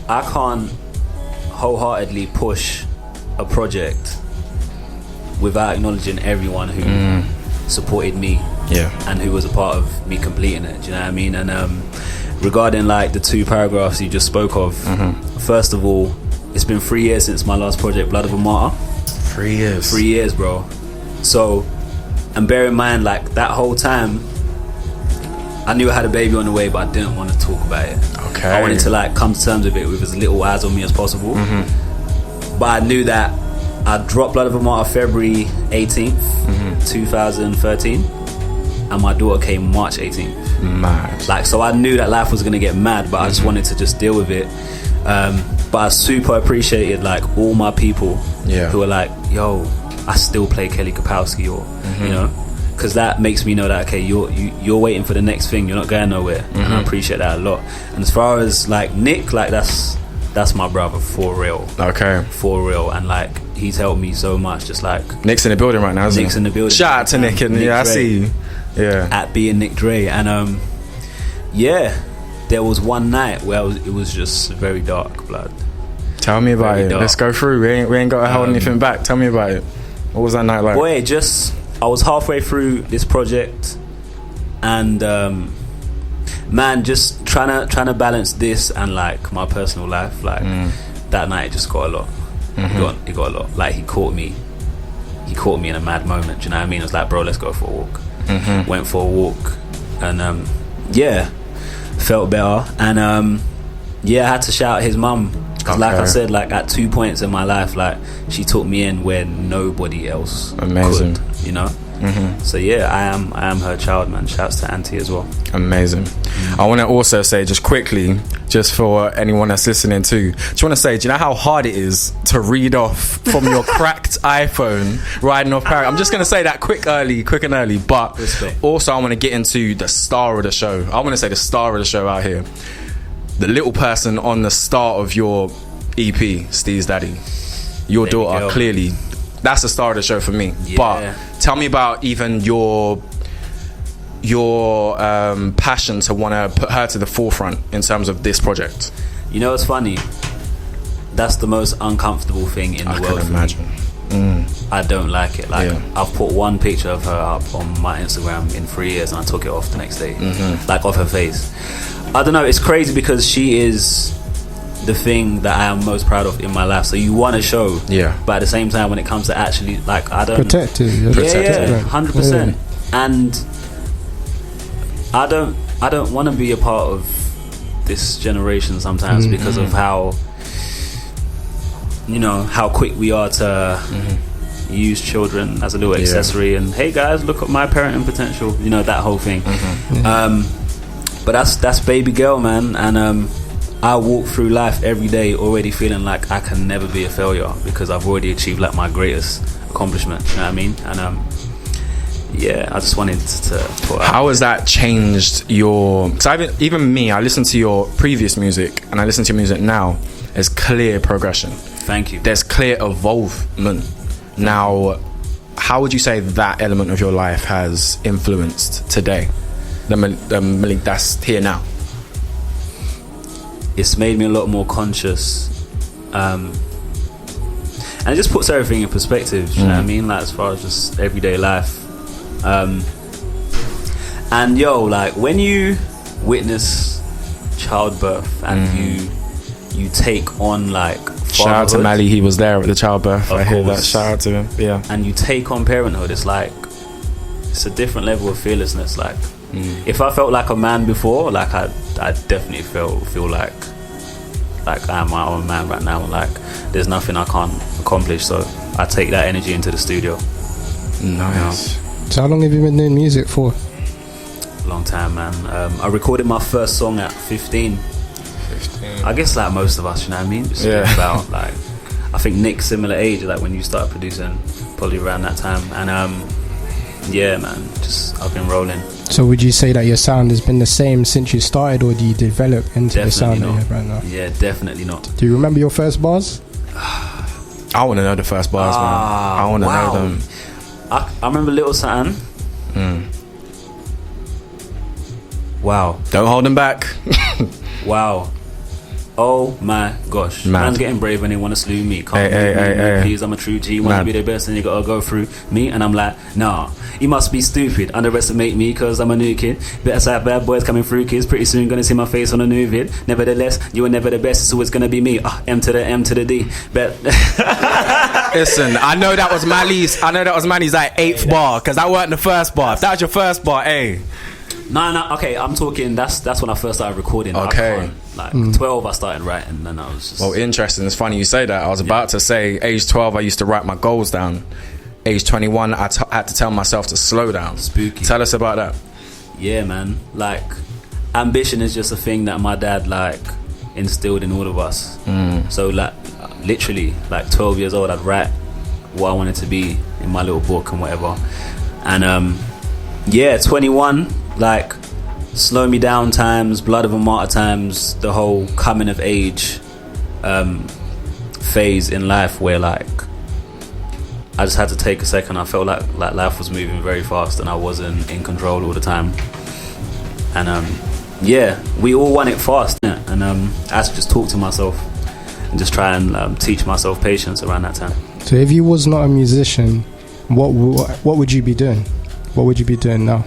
I can't wholeheartedly push a project without acknowledging everyone who supported me, and who was a part of me completing it. Do you know what I mean? And regarding like the 2 paragraphs you just spoke of, first of all, it's been 3 years since my last project, Blood of a Martyr. 3 years. 3 years, bro. So, and bear in mind, like that whole time, I knew I had a baby on the way, but I didn't want to talk about it. Okay. I wanted to like come to terms with it with as little eyes on me as possible. But I knew that I dropped Blood of a Martyr February 18th, 2013, and my daughter came March 18th. Mad. Like, so I knew that life was going to get mad, but I just wanted to just deal with it. But I super appreciated like all my people who were like, yo, I still play Kelly Kapowski, or you know, because that makes me know that, okay, you're waiting for the next thing, you're not going nowhere. And I appreciate that a lot. And as far as like Nick, like that's my brother for real. Okay. For real. And like he's helped me so much. Just like Nick's in the building right now, isn't Nick's he? in the building. Shout out to Nick, and Nick I Dre, see you. Yeah. At being Nick Dre. And there was one night where it was just very dark, blood. Tell me about Very it. dark. Let's go through. We ain't got to hold anything back. Tell me about it. What was that night like? Boy, I was halfway through this project, and man, just trying to balance this and like my personal life. Like that night, it just got a lot. It got a lot. Like he caught me in a mad moment. Do you know what I mean? It was like, bro, let's go for a walk. Went for a walk, and felt better. And I had to shout out his mum, because like I said, like at 2 points in my life, like she took me in where nobody else could, you know. So yeah, I am her child, man. Shouts to Auntie as well. Amazing. I want to also say, just quickly, just for anyone that's listening too, just want to say, do you know how hard it is to read off from your cracked iPhone riding off Paris? I'm just going to say that quick and early, but respect. Also I want to get into the star of the show. I want to say the star of the show out here, the little person on the start of your EP, STEEZ Daddy, your daughter, clearly that's the star of the show for me. But tell me about even your passion to want to put her to the forefront in terms of this project. You know, it's funny, that's the most uncomfortable thing in the world. I can imagine. I don't like it. Like I've put one picture of her up on my Instagram in 3 years, and I took it off the next day, like off her face. I don't know, it's crazy because she is the thing that I am most proud of in my life. So you want to show, but at the same time, when it comes to actually, like, I don't protect it, 100%. And I don't want to be a part of this generation sometimes because of how, you know, how quick we are to use children as a little accessory, and hey guys, look at my parenting potential, you know, that whole thing. But that's baby girl, man. And I walk through life every day already feeling like I can never be a failure because I've already achieved like my greatest accomplishment, you know what I mean? And I just wanted to put out. How has that changed your... Because even me, I listen to your previous music and I listen to your music now. There's clear progression. Thank you. There's clear evolvement. Now, how would you say that element of your life has influenced today? The Malick that's here now. It's made me a lot more conscious, and it just puts everything in perspective. You know what I mean? Like as far as just everyday life, and like when you witness childbirth and you take on like fatherhood. Shout out to Malick, he was there at the childbirth. I hear that. Shout out to him. Yeah. And you take on parenthood. It's like it's a different level of fearlessness. Like. If I felt like a man before, like I definitely feel like I am my own man right now. Like there's nothing I can't accomplish, so I take that energy into the studio. Nice. You know? So how long have you been doing music for? Long time, man. I recorded my first song at 15. I guess like most of us, you know what I mean? Just about like, I think Nick's similar age, like when you started producing, probably around that time. And man, just I've been rolling. So would you say that your sound has been the same since you started, or do you develop into the sound that you have right now? Yeah, definitely not. Do you remember your first bars? I want to know the first bars, man. I want to know them. I remember Little Saturn. Wow. Don't hold them back. Wow. Oh my gosh. Man's getting brave and they want to slew me. Can't me, please, I'm a true G. Want to be the best and you gotta go through me. And I'm like, nah, you must be stupid. Underestimate me because I'm a new kid. Better side bad boys coming through, kids. Pretty soon gonna see my face on a new vid. Nevertheless, you were never the best. It's always gonna be me. M to the D. Bet. Listen, I know that was Mali's like 8th bar, because that weren't the first bar. If that was your first bar, hey. No, okay, I'm talking, that's when I first started recording. Okay. 12 I started writing, and then I was just... Well, interesting, it's funny you say that. I was about to say, age 12 I used to write my goals down. Age 21 I had to tell myself to slow down. Spooky. Tell us about that. Yeah, man, like, ambition is just a thing that my dad, like, instilled in all of us. So, like, literally, like, 12 years old, I'd write what I wanted to be in my little book and whatever. And, 21, like, slow me down times, blood of a martyr times, the whole coming of age phase in life where, like, I just had to take a second. I felt like life was moving very fast and I wasn't in control all the time. And we all want it fast, yeah? And I had to just talk to myself and just try and teach myself patience around that time. So if you was not a musician, what would you be doing? What would you be doing now?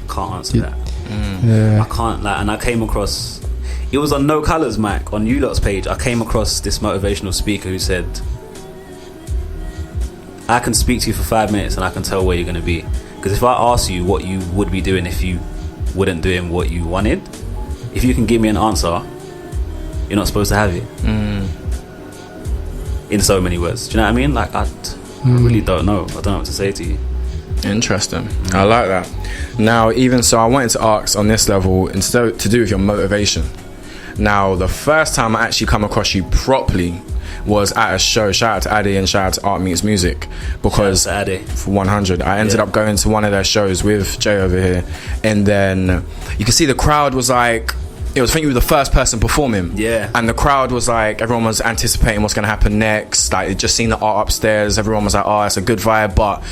Can't answer that. Yeah. I can't, like, and I came across, it was on No Colours, Mike, on you lot's page. I came across this motivational speaker who said, I can speak to you for 5 minutes and I can tell where you're going to be. Because if I ask you what you would be doing if you weren't doing what you wanted, if you can give me an answer, you're not supposed to have it. In so many words. Do you know what I mean? Like, I really don't know. I don't know what to say to you. Interesting. I like that. Now, even so, I wanted to ask on this level, instead to do with your motivation. Now, the first time I actually come across you properly was at a show. Shout out to Addy and shout out to Art Meets Music, because shout out to Addy. For 100 I ended up going to one of their shows with Jay over here, and then you can see the crowd was like, I think you were the first person performing. Yeah. And the crowd was like, everyone was anticipating what's going to happen next. Like, just seeing the art upstairs, everyone was like, oh, it's a good vibe, but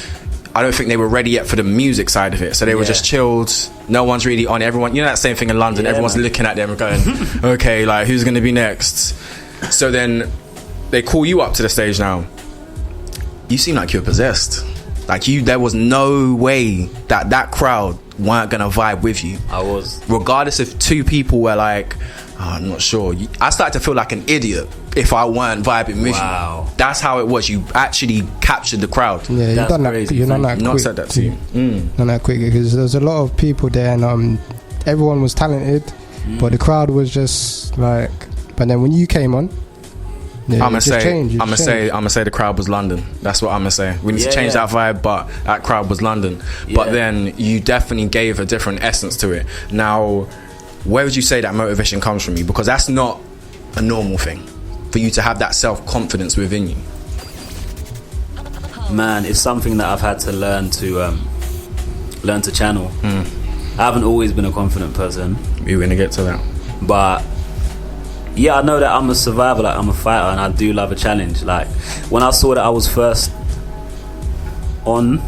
I don't think they were ready yet for the music side of it. So they were just chilled. No one's really on it. Everyone, you know that same thing in London. Everyone's looking at them and going, okay, like, who's going to be next? So then they call you up to the stage now. You seem like you're possessed. Like, there was no way that crowd weren't going to vibe with you. I was. Regardless if two people were like, oh, I'm not sure. I started to feel like an idiot if I weren't vibing with you. That's how it was. You actually captured the crowd. Yeah, you've done that. You're not that quick. Not said that to you. Not that quick, because there's a lot of people there, and everyone was talented, but the crowd was just like. But then when you came on, I'm gonna say the crowd was London. That's what I'm gonna say. We need to change that vibe, but that crowd was London. But then you definitely gave a different essence to it. Now, where would you say that motivation comes from you? Because that's not a normal thing for you to have that self-confidence within you. Man, it's something that I've had to learn to channel. I haven't always been a confident person. We're gonna get to that. But yeah, I know that I'm a survivor, like, I'm a fighter, and I do love a challenge. Like, when I saw that I was first on,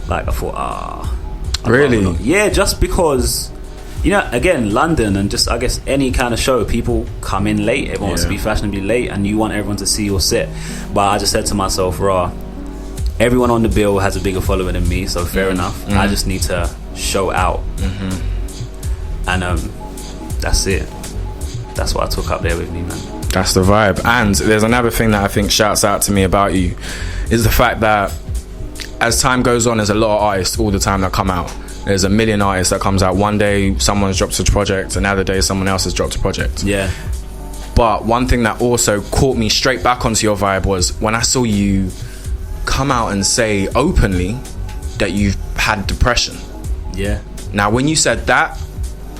like, I thought, really? Yeah, just because, you know, again, London and just, I guess, any kind of show, people come in late. Everyone wants to be fashionably late, and you want everyone to see your set. But I just said to myself, everyone on the bill has a bigger following than me, so fair enough. I just need to show out. And that's it. That's what I took up there with me, man. That's the vibe. And there's another thing that I think shouts out to me about you, is the fact that as time goes on, there's a lot of artists all the time that come out. There's a million artists that comes out. One day someone's dropped a project, another day someone else has dropped a project. Yeah. But one thing that also caught me straight back onto your vibe was when I saw you come out and say openly that you've had depression. Yeah. Now, when you said that,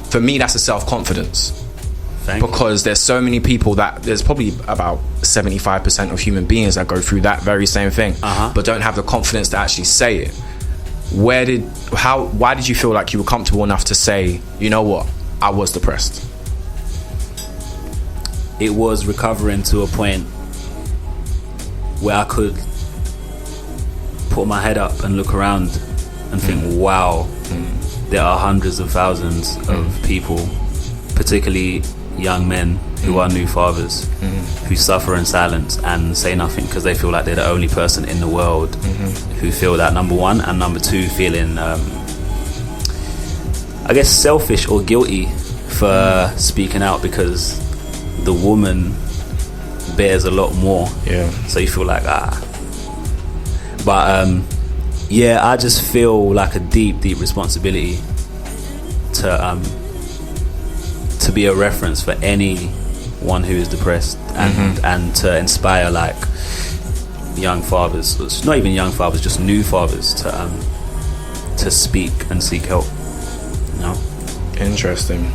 for me, that's a self-confidence. Because there's so many people there's probably about 75% of human beings that go through that very same thing, but don't have the confidence to actually say it. Why did you feel like you were comfortable enough to say, you know what, I was depressed? It was recovering to a point where I could put my head up and look around and think, wow, there are hundreds of thousands of people, particularly young men, who are new fathers, who suffer in silence and say nothing because they feel like they're the only person in the world who feel that, number one, and number two, feeling I guess selfish or guilty for speaking out because the woman bears a lot more. Yeah. So you feel like but yeah, I just feel like a deep responsibility to be a reference for anyone who is depressed and to inspire like young fathers, not even young fathers, just new fathers to speak and seek help. You know? Interesting.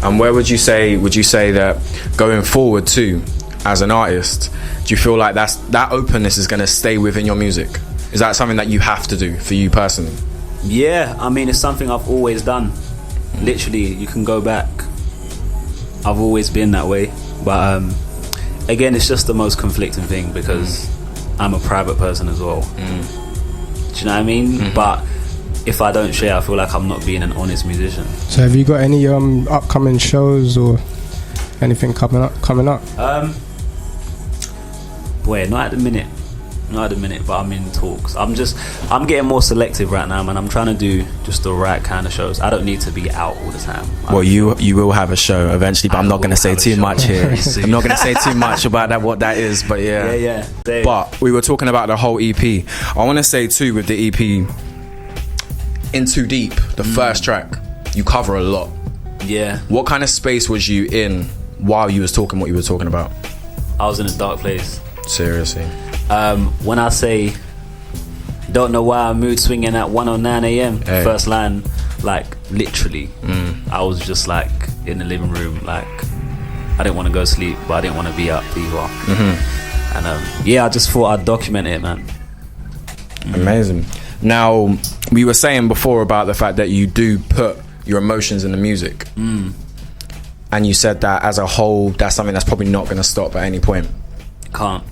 And where would you say that going forward too, as an artist, do you feel like that openness is going to stay within your music? Is that something that you have to do for you personally? Yeah, I mean, it's something I've always done. Literally, you can go back. I've always been that way. But again, it's just the most conflicting thing because I'm a private person as well. Do you know what I mean? But if I don't share, I feel like I'm not being an honest musician. So have you got any upcoming shows or anything coming up? Boy, not at the minute, but I'm in talks. I'm getting more selective right now, man. I'm trying to do just the right kind of shows. I don't need to be out all the time. Well, you will have a show eventually, but I'm not going to say too much here. I'm not going to say too much about that, what that is, but yeah. But we were talking about the whole EP. I want to say too, with the EP, In Too Deep, the first track, you cover a lot. Yeah. What kind of space was you in while you was talking what you were talking about? I was in a dark place. Seriously. When I say don't know why I'm mood swinging at 1:09 a.m. First line, like literally, I was just like in the living room, like I didn't want to go to sleep, but I didn't want to be up either. And I just thought I'd document it, man. Amazing. Now, we were saying before about the fact that you do put your emotions in the music, and you said that as a whole, that's something that's probably not going to stop at any point. Can't.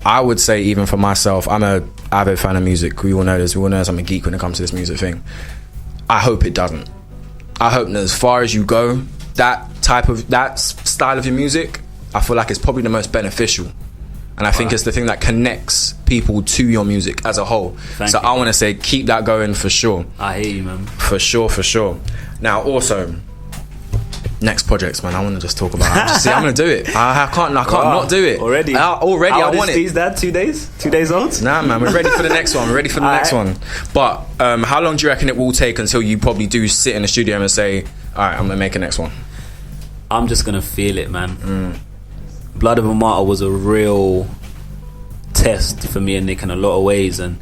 I would say, even for myself, I'm a avid fan of music. We all know this. We all know I'm a geek when it comes to this music thing. I hope it doesn't. I hope that as far as you go, that style of your music, I feel like it's probably the most beneficial. And I think it's the thing that connects people to your music as a whole. Thank you. I want to say, keep that going for sure. I hear you, man. For sure. Now, also, next projects, man. I want to just talk about it. I'm going to do it. I can't not do it. Already? I want it. STEEZ Dad, 2 days? 2 days old? Nah, man, we're ready for the next one. But how long do you reckon it will take until you probably do sit in the studio and say, alright, I'm going to make a next one? I'm just going to feel it, man. Blood of a Martyr was a real test for me and Nick in a lot of ways, and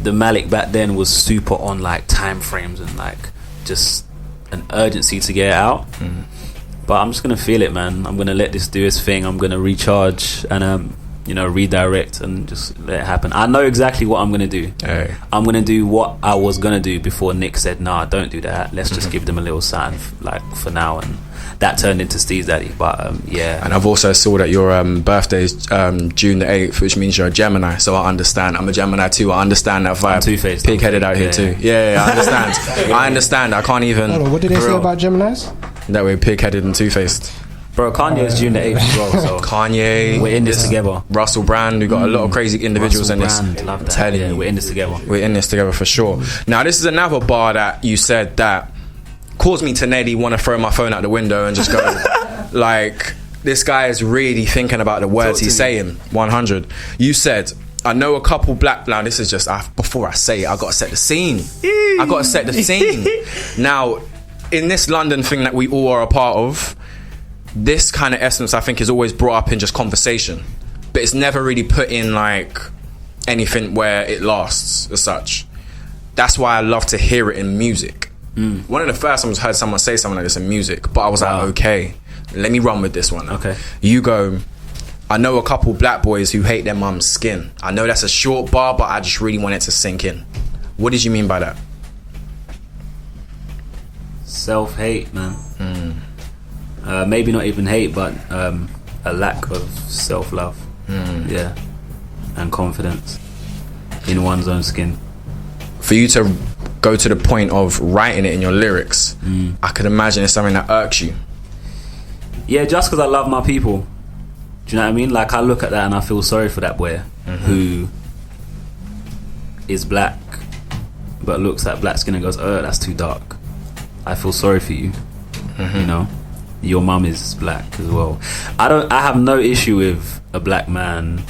the Malick back then was super on like time frames and like just an urgency to get it out. But I'm just gonna feel it, man. I'm gonna let this do its thing. I'm gonna recharge and redirect and just let it happen. I know exactly what I'm gonna do. I'm gonna do what I was gonna do before Nick said, nah, don't do that, let's just give them a little sign like for now, and that turned into STEEZ Daddy. But and I've also saw that your birthday is June the 8th, which means you're a Gemini, so I understand. I'm a Gemini too. I understand that vibe. Two-faced, pig-headed out here too. I understand. I understand. I can't even. Hold on, what did they say about Geminis? That we're pig-headed and two-faced. Bro, Kanye's June the 8th as well, so Kanye, we're in this together. Russell Brand, we've got a lot of crazy individuals in this. Love that. Telling you, we're in this together. We're in this together for sure. Now, this is another bar that you said that caused me to nearly want to throw my phone out the window and just go, like, this guy is really thinking about the words he's saying. 100. You said, I know a couple black... Now, this is just... before I say it, I got to set the scene. Now, in this London thing that we all are a part of, this kind of essence, I think, is always brought up in just conversation. But it's never really put in, like, anything where it lasts as such. That's why I love to hear it in music. One of the first times I heard someone say something like this in music, but I was like, okay, let me run with this one. Okay. You go, I know a couple black boys who hate their mum's skin. I know that's a short bar, but I just really want it to sink in. What did you mean by that? Self-hate, man. Maybe not even hate, but a lack of self-love. Yeah. And confidence in one's own skin. For you to go to the point of writing it in your lyrics, I could imagine it's something that irks you. Yeah, just because I love my people. Do you know what I mean? Like, I look at that and I feel sorry for that boy who is black but looks at black skin and goes, oh, that's too dark. I feel sorry for you. You know, your mum is black as well. I have no issue with a black man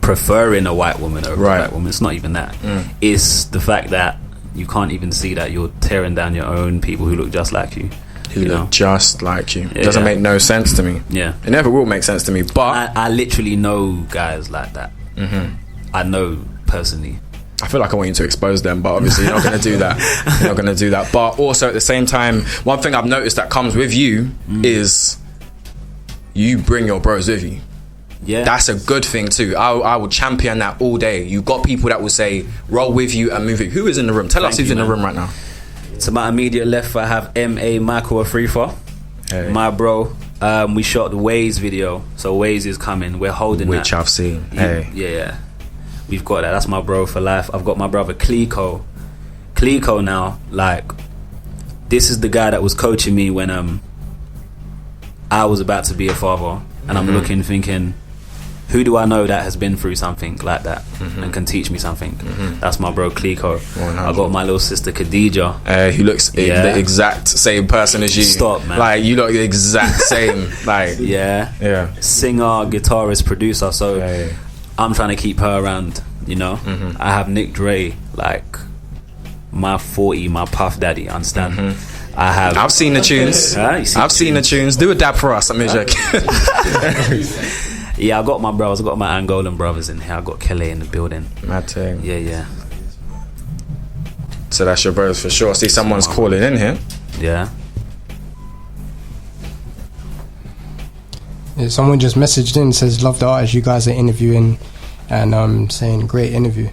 preferring a white woman over a black woman. It's not even that. It's the fact that you can't even see that you're tearing down your own people who look just like you. Who look just like you. It doesn't make no sense to me. Yeah, it never will make sense to me. But I literally know guys like that. I know personally. I feel like I want you to expose them, but obviously you're not going to do that. You're not going to do that. But also at the same time, one thing I've noticed that comes with you is you bring your bros with you. Yeah, that's a good thing too. I will champion that all day. You got people that will say roll with you and move it. Who is in the room? Tell us who's in the room right now. To my immediate left, I have Malick IV. Hey. My bro. We shot the Waze video, so Waze is coming. We're holding which that. I've seen. Hey, yeah. We've got that. That's my bro for life. I've got my brother Clico now, like, this is the guy that was coaching me when I was about to be a father, and I'm looking thinking, who do I know that has been through something like that and can teach me something? That's my bro Clico. I got my little sister Khadija, who looks the exact same person as you. Stop, man. Like, you look the exact same. Like, yeah, singer, guitarist, producer. So I'm trying to keep her around, you know. I have Nick Dre, like my 40, my Puff Daddy, understand? I've seen the tunes. I've seen the tunes. Do a dab for us. I'm joking. Yeah, I got my brothers. I got my Angolan brothers in here. I got Kelly in the building. Mad thing. Yeah. So that's your brothers for sure. See, someone's calling in here. Yeah. Someone just messaged in, says love the artist you guys are interviewing, and saying great interview.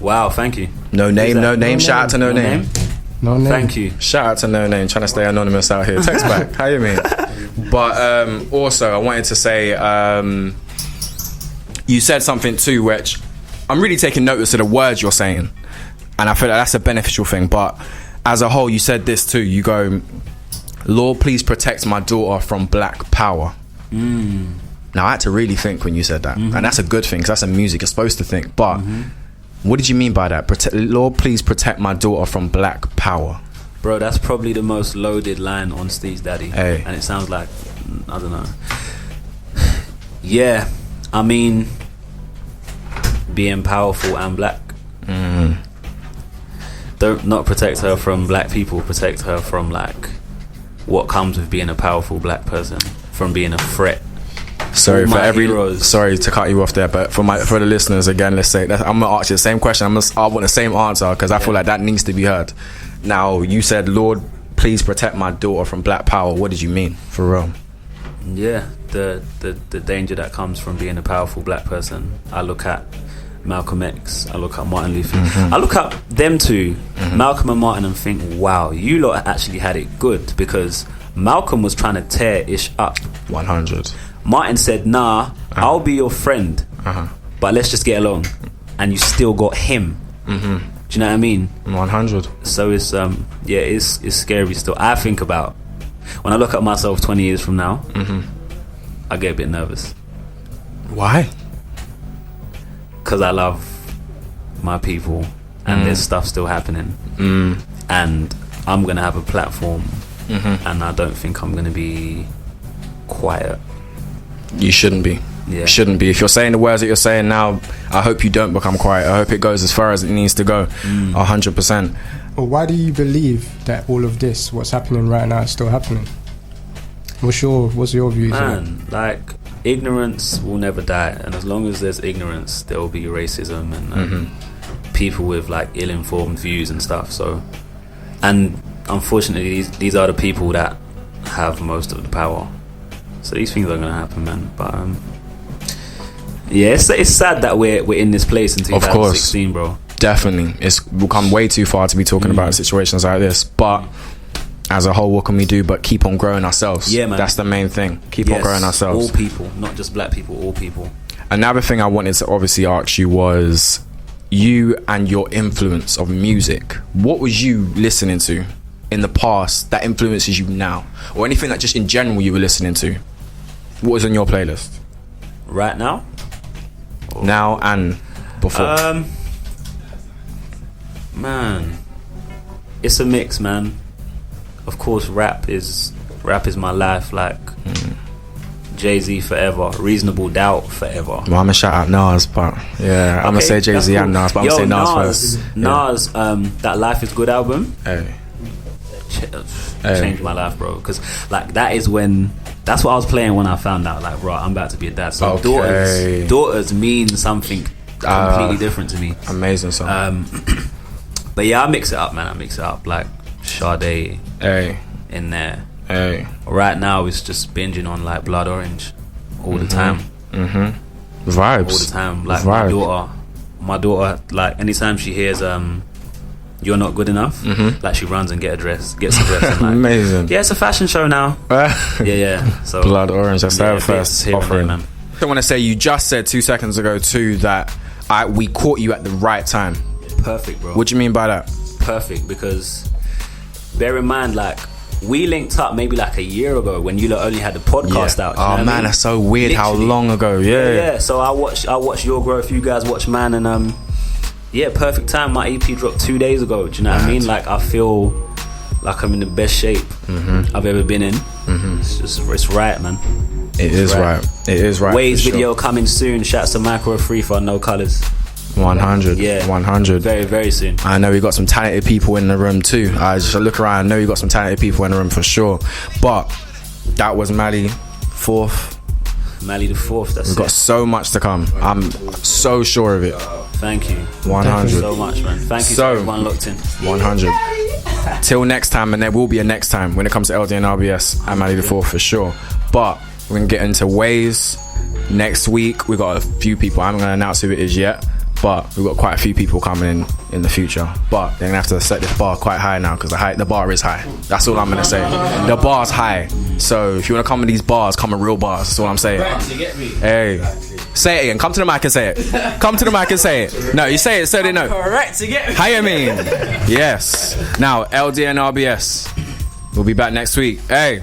Wow, thank you. No name. Shout out to no name. No name. Thank you. Shout out to no name. Trying to stay anonymous out here. Text back. How you mean? But also I wanted to say, you said something too, which I'm really taking notice of the words you're saying, and I feel like that's a beneficial thing. But as a whole, you said this too. You go, Lord, please protect my daughter from black power. Now I had to really think when you said that, and that's a good thing because that's a music you're supposed to think. But what did you mean by that? Lord, please protect my daughter from black power. Bro, that's probably the most loaded line on STEEZ Daddy. Hey. And it sounds like, I don't know. Yeah, I mean, being powerful and black. Don't not protect her from black people. Protect her from, like, what comes with being a powerful black person. From being a threat. Sorry to cut you off there, but for the listeners again, let's say that I'm gonna ask you the same question. I want the same answer because I feel like that needs to be heard. Now, you said, Lord, please protect my daughter from black power. What did you mean, for real? Yeah, the danger that comes from being a powerful black person. I look at Malcolm X, I look at Martin Luther, I look at them two, Malcolm and Martin, and think, wow, you lot actually had it good, because Malcolm was trying to tear Ish up. 100. Martin said, nah, I'll be your friend, but let's just get along. And you still got him. Do you know what I mean? 100. So it's it's scary still. I think about when I look at myself 20 years from now, I get a bit nervous. Why? Because I love my people and there's stuff still happening, and I'm gonna have a platform, and I don't think I'm gonna be quiet. You shouldn't be. Yeah. Shouldn't be. If you're saying the words that you're saying now, I hope you don't become quiet. I hope it goes as far as it needs to go. 100%. Well, why do you believe that all of this, what's happening right now, is still happening? What's your views? Man, like, ignorance will never die, and as long as there's ignorance, there will be racism and people with, like, ill-informed views and stuff. So, and unfortunately, these are the people that have most of the power. So these things are gonna happen, man. But yeah, it's sad that we're in this place in 2016, bro. Definitely, it's become way too far to be talking about situations like this. But as a whole, what can we do but keep on growing ourselves? Yeah, man. That's the main thing. Keep on growing ourselves. All people, not just black people. All people. Another thing I wanted to obviously ask you was you and your influence of music. What was you listening to in the past that influences you now, or anything that just in general you were listening to? What was on your playlist right now? Now and before? Man, it's a mix, man. Of course, rap is my life. Like Jay-Z forever, Reasonable Doubt forever. Well, I'm gonna shout out Nas, but yeah, I'm gonna say Jay-Z and Nas, but I'm gonna say Nas first. Nas, that Life Is Good album. Hey. Changed my life, bro. Because like that's what I was playing when I found out, like, bro, I'm about to be a dad. So daughters mean something completely different to me. Amazing song. But yeah, I mix it up, man. I mix it up, like Sade in there. Right now it's just binging on like Blood Orange all the time. Vibes all the time. Like my daughter, like anytime she hears You're Not Good Enough, like she runs and gets a dress and like, amazing. Yeah, it's a fashion show now. yeah. So Blood Orange, that's our first offering, man. I want to say, you just said 2 seconds ago too that we caught you at the right time. Perfect, bro. What do you mean by that? Perfect, because bear in mind, like, we linked up maybe like a year ago when you only had the podcast out. Oh man, that's so weird. Literally. How long ago? Yeah. So I watched your growth. You guys watch man, and perfect time. My EP dropped 2 days ago. Do you know what I mean? Like, I feel like I'm in the best shape I've ever been in. It's right, man. It is right. It is right. Waves video coming soon. Shouts to Micro 3 for No Colors. 100. Yeah. 100. Very, very soon. I know we got some talented people in the room too. I just look around. I know you got some talented people in the room for sure. But that was Malick IV. Malick IV. We've got so much to come. I'm so sure of it. Thank you. 100. So much, man. Thank you to everyone locked in. 100. Till next time, and there will be a next time when it comes to LDNRBS and Malick IV for sure. But we're gonna get into ways next week. We got a few people. I'm gonna announce who it is yet, but we've got quite a few people coming in the future. But they're gonna have to set this bar quite high now, because the bar is high. That's all I'm gonna say. The bar's high. So if you wanna come with these bars, come with real bars. That's all I'm saying. Hey, say it again. Come to the mic and say it. Come to the mic and say it. No, you say it so they know. Correct to get me. How you mean? Yes. Now LDNRBS. We'll be back next week. Hey.